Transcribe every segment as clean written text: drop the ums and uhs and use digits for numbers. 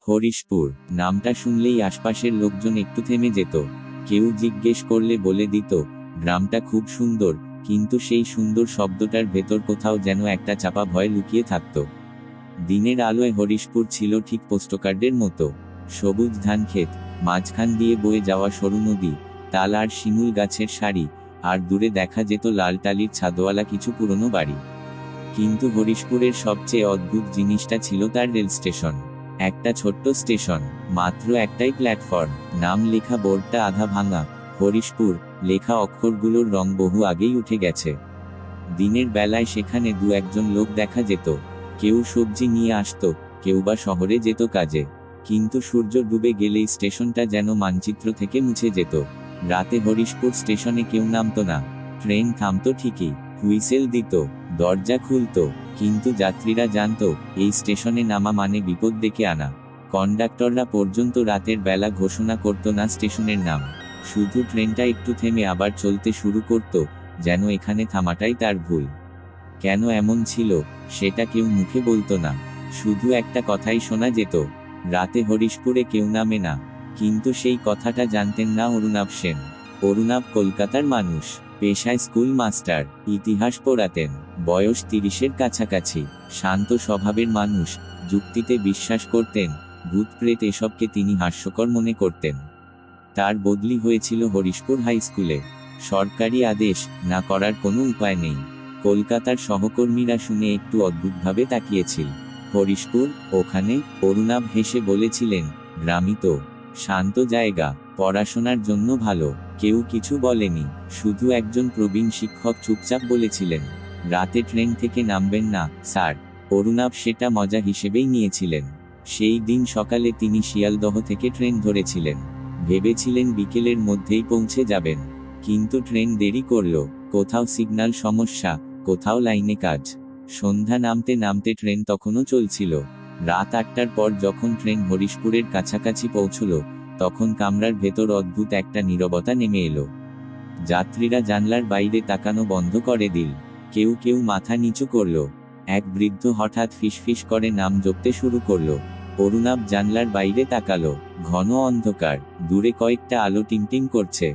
হরিশপুর নামটা শুনলেই আশপাশের লোকজন একটু থেমে যেত। কেউ জিজ্ঞেস করলে বলে দিত গ্রামটা খুব সুন্দর, কিন্তু সেই সুন্দর শব্দটার ভেতর কোথাও যেন একটা চাপা ভয় লুকিয়ে থাকত। দিনের আলোয় হরিশপুর ছিল ঠিক পোস্টকার্ডের মতো। সবুজ ধানক্ষেত, মাঝখান দিয়ে বয়ে যাওয়া সরু নদী, তাল আর শিমুল গাছের সারি, আর দূরে দেখা যেত লাল টালির ছাদওয়ালা কিছু পুরনো বাড়ি। কিন্তু হরিশপুরের সবচেয়ে অদ্ভুত জিনিসটা ছিল তার রেল স্টেশন। একটা ছোট্ট স্টেশন, মাত্র একটাই প্ল্যাটফর্ম, নাম লেখা বোর্ডটা আধা ভাঙা, হরিশপুর লেখা অক্ষরগুলোর রং বহু আগেই উঠে গেছে। দিনের বেলায় সেখানে দু একজন লোক দেখা যেত, কেউ সবজি নিয়ে আসতো, কেউ বা শহরে যেত কাজে। কিন্তু সূর্য ডুবে গেলেই স্টেশনটা যেন মানচিত্র থেকে মুছে যেত। রাতে হরিশপুর স্টেশনে কেউ নামতো না। ট্রেন থামতো ঠিকই, হুইসেল দিত, দরজা খুলতো, কিন্তু যাত্রীরা জানতো এই স্টেশনে নামা মানে বিপদ ডেকে আনা। কন্ডাক্টররা পর্যন্ত রাতের বেলা ঘোষণা করত না স্টেশনের নাম, শুধু ট্রেনটা একটু থেমে আবার চলতে শুরু করত, যেন এখানে থামাটাই তার ভুল। কেন এমন ছিল সেটা কেউ মুখে বলতো না, শুধু একটা কথাই শোনা যেত, রাতে হরিশপুরে কেউ নামে না। কিন্তু সেই কথাটা জানতেন না অরুণাভ সেন। অরুণাভ কলকাতার মানুষ, পেশায় স্কুল মাস্টার, ইতিহাস পড়াতেন, বয়স 30-এর কাছাকাছি, শান্ত স্বভাবের মানুষ, যুক্তিতে বিশ্বাস করতেন, ভূত প্রেত এসবকে তিনি হাস্যকর মনে করতেন। তার বদলি হয়েছিল হরিশপুর হাই স্কুলে। সরকারি আদেশ, না করার কোনো উপায় নেই। কলকাতার সহকর্মীরা শুনে একটু অদ্ভুতভাবে তাকিয়েছিল। হরিশপুর, ওখানে? অরুণাভ হেসে বলেছিলেন, গ্রামই তো, শান্ত জায়গা, পড়াশোনার জন্য ভালো। কেউ কিছু বলেনি, শুধু একজন প্রবীণ শিক্ষক চুপচাপ বলেছিলেন, রাতে ট্রেন থেকে নামবেন না স্যার। অরুণাভ সেটা মজা হিসেবেই নিয়েছিলেন। সেই দিন সকালে তিনি শিয়ালদহ থেকে ট্রেন ধরেছিলেন, ভেবেছিলেন বিকেলের মধ্যেই পৌঁছে যাবেন। কিন্তু ট্রেন দেরি করল, কোথাও সিগন্যাল সমস্যা, কোথাও লাইনে কাজ। সন্ধ্যা নামতে নামতে ট্রেন তখনও চলছিল। রাত 8টার পর যখন ট্রেন হরিশপুরের কাছাকাছি পৌঁছল, তখন কামরার ভেতর অদ্ভুত একটা নীরবতা নেমে এলো। যাত্রীরা জানলার বাইরে তাকানো বন্ধ করে দিল, কেউ কেউ মাথা নিচু করল। এক বৃদ্ধ হঠাৎ ফিসফিস করে নাম জপতে শুরু করল। অরুণাভ জানলার বাইরে তাকালো, ঘন অন্ধকার, দূরে কয়েকটা আলো টিমটিম করছে।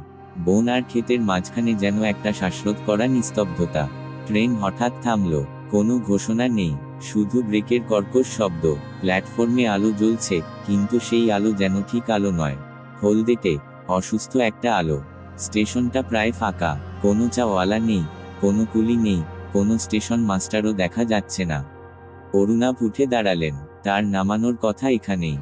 বন আর ক্ষেতের মাঝখানে যেন একটা শ্বাসরোধ করা নিস্তব্ধতা। ট্রেন হঠাৎ থামলো, কোনো ঘোষণা নেই, শুধু ব্রেকের কর্কশ শব্দ। প্ল্যাটফর্মে আলো জ্বলছে, কিন্তু সেই আলো যেন ঠিক আলো নয়, হলদেটে, অসুস্থ একটা আলো। স্টেশনটা প্রায় ফাঁকা, কোনো চাওয়ালা নেই, কোনো কুলি নেই, কোনো স্টেশন মাস্টারও দেখা যাচ্ছে না। অরুণাভ উঠে দাঁড়ালেন, তার নামানোর কথা এখানেই।